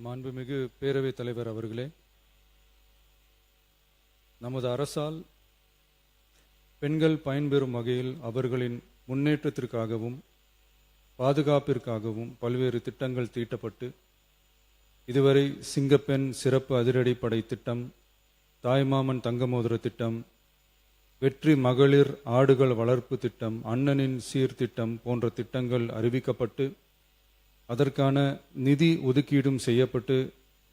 மாண்புமிகு பேரவைத் தலைவர் அவர்களே, நமது அரசால் பெண்கள் பயன்பெறும் வகையில் அவர்களின் முன்னேற்றத்திற்காகவும் பாதுகாப்பிற்காகவும் பல்வேறு திட்டங்கள் தீட்டப்பட்டு இதுவரை சிங்கப்பெண் சிறப்பு அதிரடிப்படை திட்டம், தாய்மாமன் தங்கமோதிர திட்டம், வெற்றி மகளிர் ஆடுகள் வளர்ப்பு திட்டம், அண்ணனின் சீர்திட்டம் போன்ற திட்டங்கள் அறிவிக்கப்பட்டு அதற்கான நிதி ஒதுக்கீடும் செய்யப்பட்டு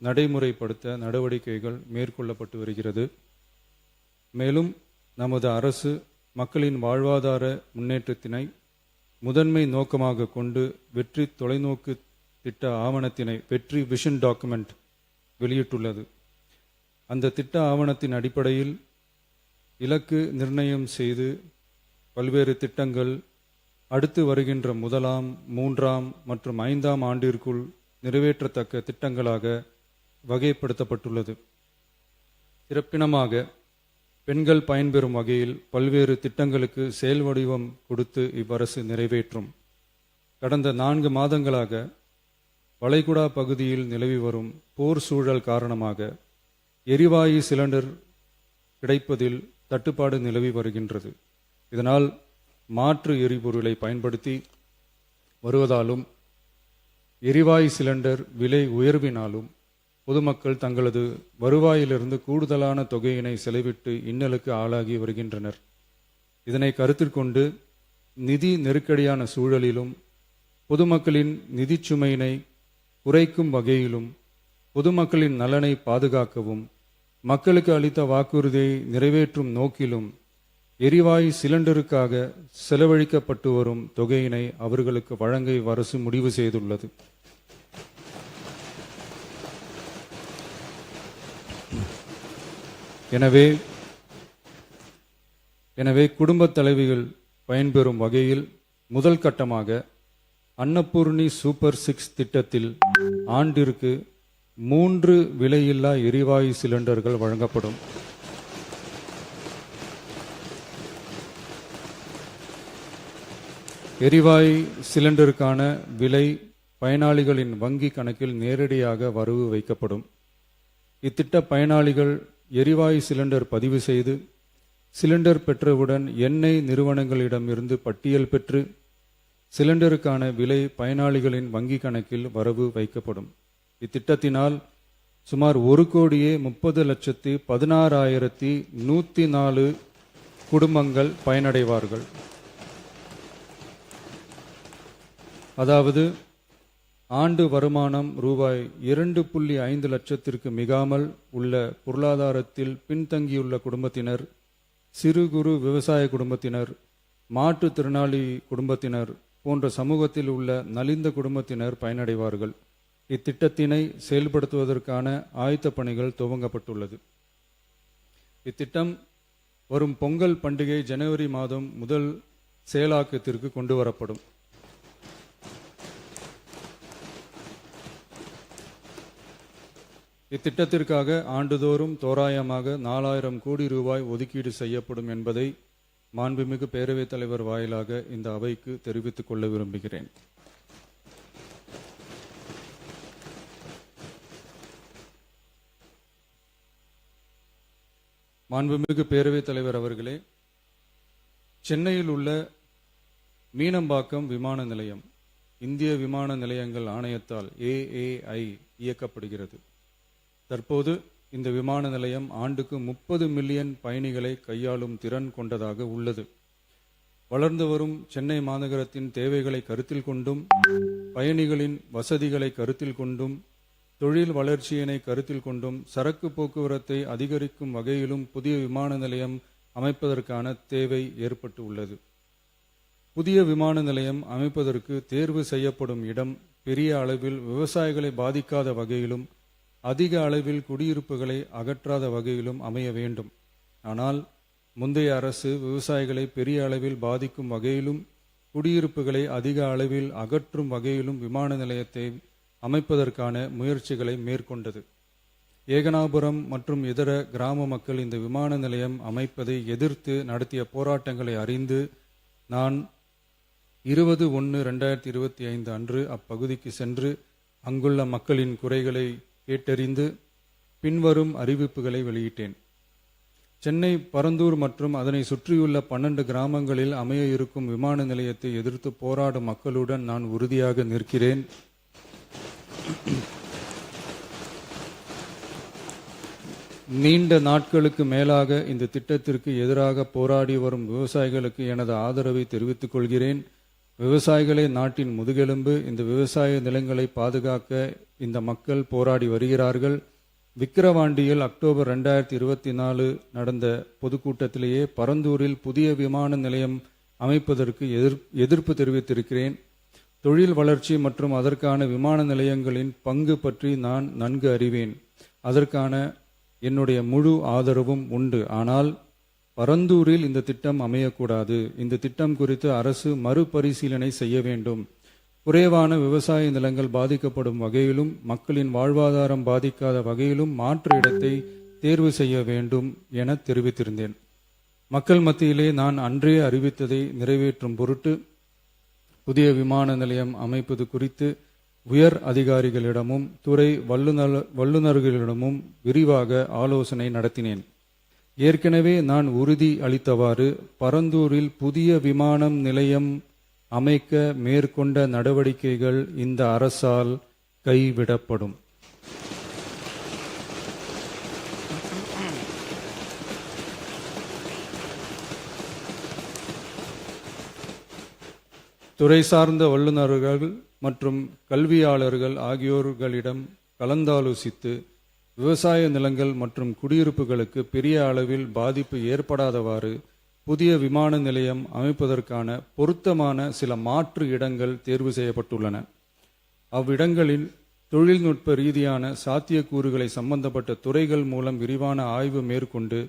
நடைமுறைப்படுத்த நடவடிக்கைகள் மேற்கொள்ளப்பட்டு வருகிறது. மேலும் நமது அரசு மக்களின் வாழ்வாதார முன்னேற்றத்தினை முதன்மை நோக்கமாக கொண்டு வெற்றி தொலைநோக்கு திட்ட ஆவணத்தினை வெற்றி விஷன் டாக்குமெண்ட் வெளியிட்டுள்ளது. அந்த திட்ட ஆவணத்தின் அடிப்படையில் இலக்கு நிர்ணயம் செய்து பல்வேறு திட்டங்கள் அடுத்து வருகின்ற 1ஆம், 3ஆம் மற்றும் 5ஆம் ஆண்டிற்குள் நிறைவேற்றத்தக்க திட்டங்களாக வகைப்படுத்தப்பட்டுள்ளது. சிறப்பினமாக பெண்கள் பயன்பெறும் வகையில் பல்வேறு திட்டங்களுக்கு செயல் வடிவம் கொடுத்து இவ்வரசு நிறைவேற்றும். கடந்த 4 மாதங்களாக வளைகுடா பகுதியில் நிலவி வரும் போர் சூழல் காரணமாக எரிவாயு சிலிண்டர் கிடைப்பதில் தட்டுப்பாடு நிலவி வருகின்றது. இதனால் மாற்று எரிபொருளை பயன்படுத்தி வருவதாலும் எரிவாயு சிலிண்டர் விலை உயர்வினாலும் பொதுமக்கள் தங்களது வருவாயிலிருந்து கூடுதலான தொகையினை செலவிட்டு இன்னலுக்கு ஆளாகி வருகின்றனர். இதனை கருத்தில் கொண்டு நிதி நெருக்கடியான சூழலிலும் பொதுமக்களின் நிதி சுமையினை குறைக்கும் வகையிலும் பொதுமக்களின் நலனை பாதுகாக்கவும் மக்களுக்கு அளித்த வாக்குறுதியை நிறைவேற்றும் நோக்கிலும் எரிவாயு சிலிண்டருக்காக செலவழிக்கப்பட்டு வரும் தொகையினை அவர்களுக்கு வழங்க அரசு முடிவு செய்துள்ளது. எனவே குடும்பத் தலைவிகள் பயன்பெறும் வகையில் முதல் கட்டமாக அன்னபூர்ணி சூப்பர் 6 திட்டத்தில் ஆண்டிற்கு 3 விலையில்லா எரிவாயு சிலிண்டர்கள் வழங்கப்படும். எரிவாயு சிலிண்டருக்கான விலை பயனாளிகளின் வங்கி கணக்கில் நேரடியாக வரவு வைக்கப்படும். இத்திட்ட பயனாளிகள் எரிவாயு சிலிண்டர் பதிவு செய்து சிலிண்டர் பெற்றவுடன் எண்ணெய் நிறுவனங்களிடமிருந்து பட்டியல் பெற்று சிலிண்டருக்கான விலை பயனாளிகளின் வங்கி கணக்கில் வரவு வைக்கப்படும். இத்திட்டத்தினால் சுமார் 1,30,16,104 குடும்பங்கள் பயனடைவார்கள். அதாவது ஆண்டு வருமானம் ரூபாய் 2.5 லட்சத்திற்கு மிகாமல் உள்ள பொருளாதாரத்தில் பின்தங்கியுள்ள குடும்பத்தினர், சிறு குறு விவசாய குடும்பத்தினர், மாற்றுத்திறனாளி குடும்பத்தினர் போன்ற சமூகத்தில் உள்ள நலிந்த குடும்பத்தினர் பயனடைவார்கள். இத்திட்டத்தினை செயல்படுத்துவதற்கான ஆயத்த பணிகள் துவங்கப்பட்டுள்ளது. இத்திட்டம் வரும் பொங்கல் பண்டிகை ஜனவரி மாதம் முதல் செயலாக்கத்திற்கு கொண்டு வரப்படும். இத்திட்டத்திற்காக ஆண்டுதோறும் தோராயமாக 4000 கோடி ரூபாய் ஒதுக்கீடு செய்யப்படும் என்பதை மாண்புமிகு பேரவைத் தலைவர் வாயிலாக இந்த அவைக்கு தெரிவித்துக் கொள்ள விரும்புகிறேன். மாண்புமிகு பேரவைத் தலைவர் அவர்களே, சென்னையில் உள்ள மீனம்பாக்கம் விமான நிலையம் இந்திய விமான நிலையங்கள் ஆணையத்தால் AAI இயக்கப்படுகிறது. தற்போது இந்த விமான நிலையம் ஆண்டுக்கு 30 மில்லியன் பயணிகளை கையாளும் திறன் கொண்டதாக உள்ளது. வளர்ந்து வரும் சென்னை மாநகரத்தின் தேவைகளை கருத்தில் கொண்டும் பயணிகளின் வசதிகளை கருத்தில் கொண்டும் தொழில் வளர்ச்சியினை கருத்தில் கொண்டும் சரக்கு போக்குவரத்தை அதிகரிக்கும் வகையிலும் புதிய விமான நிலையம் அமைப்பதற்கான தேவை ஏற்பட்டு உள்ளது. புதிய விமான நிலையம் அமைப்பதற்கு தேர்வு செய்யப்படும் இடம் பெரிய அளவில் விவசாயிகளை பாதிக்காத வகையிலும் அதிக அளவில் குடியிருப்புகளை அகற்றாத வகையிலும் அமைய வேண்டும். ஆனால் முந்தைய அரசு விவசாயிகளை பெரிய அளவில் பாதிக்கும் வகையிலும் குடியிருப்புகளை அதிக அளவில் அகற்றும் வகையிலும் விமான நிலையத்தை அமைப்பதற்கான முயற்சிகளை மேற்கொண்டது. ஏகனாபுரம் மற்றும் இதர கிராம மக்கள் இந்த விமான நிலையம் அமைப்பதை எதிர்த்து நடத்திய போராட்டங்களை அறிந்து நான் 20/1/2025 அன்று அப்பகுதிக்கு சென்று அங்குள்ள மக்களின் குறைகளை கேட்டறிந்து பின்வரும் அறிவிப்புகளை வெளியிட்டேன். சென்னை பரந்தூர் மற்றும் அதனை சுற்றியுள்ள 12 கிராமங்களில் அமைய இருக்கும் விமான நிலையத்தை எதிர்த்து போராடும் மக்களுடன் நான் உறுதியாக நிற்கிறேன். நீண்ட நாட்களுக்கு மேலாக இந்த திட்டத்திற்கு எதிராக போராடி வரும் விவசாயிகளுக்கு எனது ஆதரவை தெரிவித்துக் கொள்கிறேன். விவசாயிகளே நாட்டின் முதுகெலும்பு. இந்த விவசாய நிலங்களை பாதுகாக்க இந்த மக்கள் போராடி வருகிறார்கள். விக்கிரவாண்டியில் அக்டோபர் 2024 நடந்த பொதுக்கூட்டத்திலேயே பரந்தூரில் புதிய விமான நிலையம் அமைப்பதற்கு எதிர்ப்பு தெரிவித்திருக்கிறேன். தொழில் வளர்ச்சி மற்றும் அதற்கான விமான நிலையங்களின் பங்கு பற்றி நான் நன்கு அறிவேன். அதற்கான என்னுடைய முழு ஆதரவும் உண்டு. ஆனால் பரந்தூரில் இந்த திட்டம் அமையக்கூடாது. இந்த திட்டம் குறித்து அரசு மறுபரிசீலனை செய்ய வேண்டும். குறைவான விவசாய நிலங்கள் பாதிக்கப்படும் வகையிலும் மக்களின் வாழ்வாதாரம் பாதிக்காத வகையிலும் மாற்று இடத்தை தேர்வு செய்ய வேண்டும் என தெரிவித்திருந்தேன். மக்கள் மத்தியிலே நான் அன்றே அறிவித்ததை நிறைவேற்றும் பொருட்டு புதிய விமான நிலையம் அமைப்பது குறித்து உயர் அதிகாரிகளிடமும் துறை வல்லுநர்களிடமும் விரிவாக ஆலோசனை நடத்தினேன். ஏற்கனவே நான் உறுதி அளித்தவாறு பரந்தூரில் புதிய விமான நிலையம் அமைக்க மேற்கொண்ட நடவடிக்கைகள் இந்த அரசால் கைவிடப்படும். துறை சார்ந்த வல்லுநர்கள் மற்றும் கல்வியாளர்கள் ஆகியோர்களிடம் கலந்தாலோசித்து விவசாய நிலங்கள் மற்றும் குடியிருப்புகளுக்கு பெரிய அளவில் பாதிப்பு ஏற்படாதவாறு புதிய விமான நிலையம் அமைப்பதற்கான பொருத்தமான சில மாற்று இடங்கள் தேர்வு செய்யப்பட்டுள்ளன. அவ்விடங்களில் தொழில்நுட்ப ரீதியான சாத்தியக்கூறுகளை சம்பந்தப்பட்ட துறைகள் மூலம் விரிவான ஆய்வு மேற்கொண்டு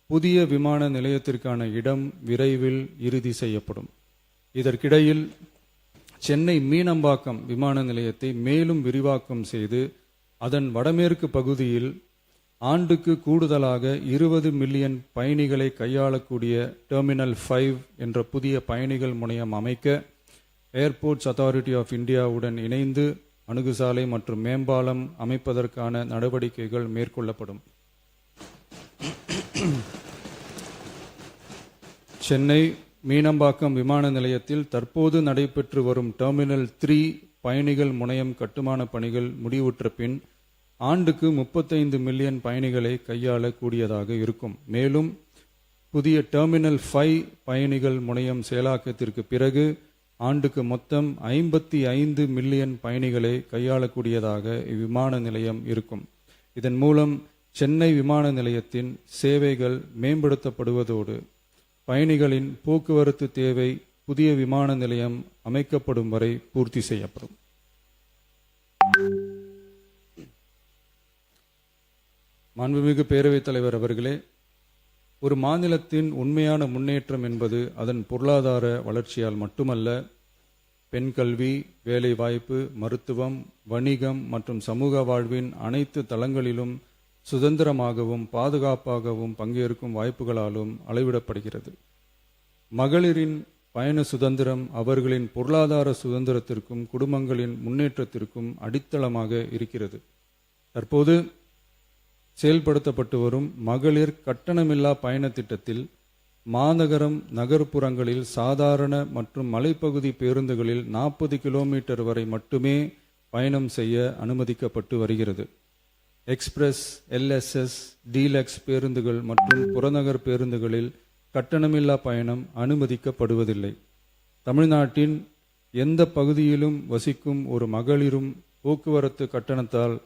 புதிய விமான நிலையத்திற்கான இடம் விரைவில் இறுதி செய்யப்படும். இதற்கிடையில் சென்னை மீனம்பாக்கம் விமான நிலையத்தை மேலும் விரிவாக்கம் செய்து அதன் வடமேற்கு பகுதியில் ஆண்டுக்கு கூடுதலாக 20 மில்லியன் பயணிகளை கையாளக்கூடிய டெர்மினல் 5 என்ற புதிய பயணிகள் முனையம் அமைக்க ஏர்போர்ட்ஸ் அத்தாரிட்டி ஆஃப் இந்தியாவுடன் இணைந்து அணுகுசாலை மற்றும் மேம்பாலம் அமைப்பதற்கான நடவடிக்கைகள் மேற்கொள்ளப்படும். சென்னை மீனம்பாக்கம் விமான நிலையத்தில் தற்போது நடைபெற்று வரும் டெர்மினல் 3 பயணிகள் முனையம் கட்டுமான பணிகள் முடிவுற்ற பின் ஆண்டுக்கு 35 மில்லியன் பயணிகளை கையாளக்கூடியதாக இருக்கும். மேலும் புதிய டெர்மினல் 5 பயணிகள் முனையம் செயலாக்கத்திற்கு பிறகு ஆண்டுக்கு மொத்தம் 55 மில்லியன் பயணிகளை கையாளக்கூடியதாக இவ்விமான நிலையம் இருக்கும். இதன் மூலம் சென்னை விமான நிலையத்தின் சேவைகள் மேம்படுத்தப்படுவதோடு பயணிகளின் போக்குவரத்து தேவை புதிய விமான நிலையம் அமைக்கப்படும் வரை பூர்த்தி செய்யப்படும். மாண்புமிகு பேரவைத் தலைவர் அவர்களே, ஒரு மாநிலத்தின் உண்மையான முன்னேற்றம் என்பது அதன் பொருளாதார வளர்ச்சியால் மட்டுமல்ல, பெண் கல்வி, வேலைவாய்ப்பு, மருத்துவம், வணிகம் மற்றும் சமூக வாழ்வின் அனைத்து தளங்களிலும் சுதந்திரமாகவும் பாதுகாப்பாகவும் பங்கேற்கும் வாய்ப்புகளாலும் அளவிடப்படுகிறது. மகளிரின் பயண சுதந்திரம் அவர்களின் பொருளாதார சுதந்திரத்திற்கும் குடும்பங்களின் முன்னேற்றத்திற்கும் அடித்தளமாக இருக்கிறது. தற்போது செயல்படுத்தப்பட்டு வரும் மகளிர் கட்டணமில்லா பயண திட்டத்தில் மாநகரம் நகர்ப்புறங்களில் சாதாரண மற்றும் மலைப்பகுதி பேருந்துகளில் 40 கிலோமீட்டர் வரை மட்டுமே பயணம் செய்ய அனுமதிக்கப்பட்டு வருகிறது. எக்ஸ்பிரஸ், எல்எஸ்எஸ், டீலக்ஸ் பேருந்துகள் மற்றும் புறநகர் பேருந்துகளில் கட்டணமில்லா பயணம் அனுமதிக்கப்படுவதில்லை. தமிழ்நாட்டின் எந்த பகுதியிலும் வசிக்கும் ஒரு மகளிரும் போக்குவரத்து கட்டணத்தால்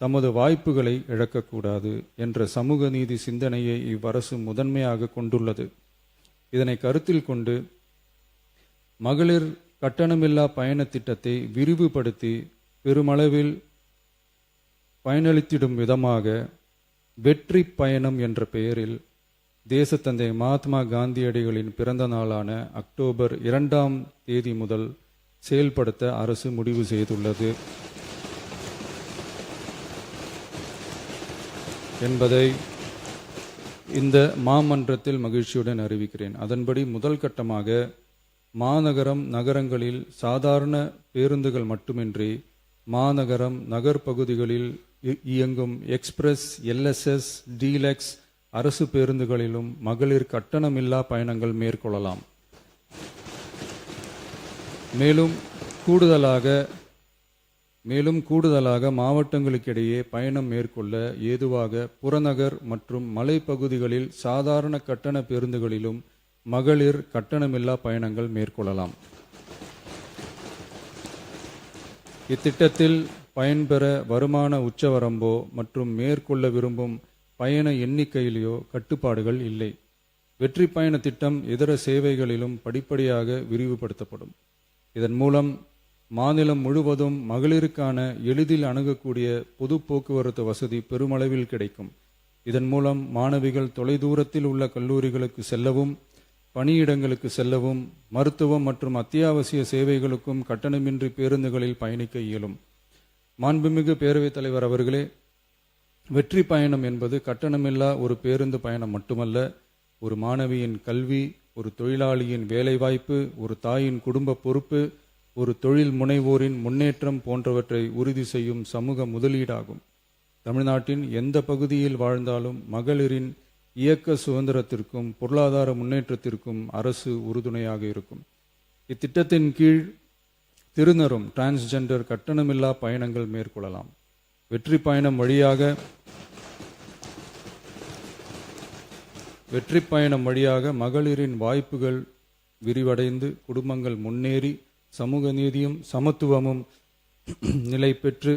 தமது வாய்ப்புகளை இழக்கக்கூடாது என்ற சமூக நீதி சிந்தனையை இவ்வரசு முதன்மையாக கொண்டுள்ளது. இதனை கருத்தில் கொண்டு மகளிர் கட்டணமில்லா பயண திட்டத்தை விரிவுபடுத்தி பெருமளவில் பயனளித்திடும் விதமாக வெற்றி பயணம் என்ற பெயரில் தேசத்தந்தை மகாத்மா காந்தியடிகளின் பிறந்த நாளான அக்டோபர் 2ஆம் தேதி முதல் செயல்படுத்த அரசு முடிவு செய்துள்ளது என்பதை இந்த மாமன்றத்தில் மகிழ்ச்சியுடன் அறிவிக்கிறேன். அதன்படி முதல் கட்டமாக மாநகரம் நகரங்களில் சாதாரண பேருந்துகள் மட்டுமின்றி மாநகரம் நகர்ப்பகுதிகளில் இயங்கும் எக்ஸ்பிரஸ், LSS, டீலக்ஸ் அரசு பேருந்துகளிலும் மகளிர் கட்டணமில்லா பயணங்கள் மேற்கொள்ளலாம். மேலும் கூடுதலாக மாவட்டங்களுக்கிடையே பயணம் மேற்கொள்ள ஏதுவாக புறநகர் மற்றும் மலைப்பகுதிகளில் சாதாரண கட்டண பேருந்துகளிலும் மகளிர் கட்டணமில்லா பயணங்கள் மேற்கொள்ளலாம். இத்திட்டத்தில் பயன்பெற வருமான உச்சவரம்போ மற்றும் மேற்கொள்ள விரும்பும் பயண எண்ணிக்கையிலேயோ கட்டுப்பாடுகள் இல்லை. வெற்றி பயண திட்டம் இதர சேவைகளிலும் படிப்படியாக விரிவுபடுத்தப்படும். இதன் மூலம் மாநிலம் முழுவதும் மகளிருக்கான எளிதில் அணுகக்கூடிய பொது போக்குவரத்து வசதி பெருமளவில் கிடைக்கும். இதன் மூலம் மாணவிகள் தொலைதூரத்தில் உள்ள கல்லூரிகளுக்கு செல்லவும், பணியிடங்களுக்கு செல்லவும், மருத்துவம் மற்றும் அத்தியாவசிய சேவைகளுக்கும் கட்டணமின்றி பேருந்துகளில் பயணிக்க இயலும். மாண்புமிகு பேரவைத் தலைவர் அவர்களே, வெற்றி பயணம் என்பது கட்டணமில்லா ஒரு பேருந்து பயணம் மட்டுமல்ல, ஒரு மாணவியின் கல்வி, ஒரு தொழிலாளியின் வேலைவாய்ப்பு, ஒரு தாயின் குடும்ப பொறுப்பு, ஒரு தொழில் முனைவோரின் முன்னேற்றம் போன்றவற்றை உறுதி செய்யும் சமூக முதலீடாகும். தமிழ்நாட்டின் எந்த பகுதியில் வாழ்ந்தாலும் மகளிரின் இயக்க சுதந்திரத்திற்கும் பொருளாதார முன்னேற்றத்திற்கும் அரசு உறுதுணையாக இருக்கும். இத்திட்டத்தின் கீழ் திருநரும் டிரான்ஸ்ஜெண்டர் கட்டணமில்லா பயணங்கள் மேற்கொள்ளலாம். வெற்றி பயணம் வழியாக மகளிரின் வாய்ப்புகள் விரிவடைந்து குடும்பங்கள் முன்னேறி சமூக நீதியும் சமத்துவமும் நிலை பெற்று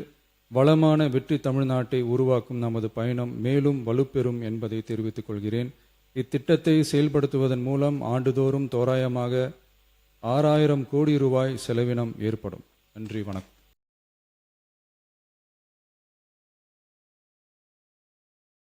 வளமான வெற்றி தமிழ்நாட்டை உருவாக்கும் நமது பயணம் மேலும் வலுப்பெறும் என்பதை தெரிவித்துக் கொள்கிறேன். இத்திட்டத்தை செயல்படுத்துவதன் மூலம் ஆண்டுதோறும் தோராயமாக 6000 கோடி ரூபாய் செலவினம் ஏற்படும். நன்றி, வணக்கம்.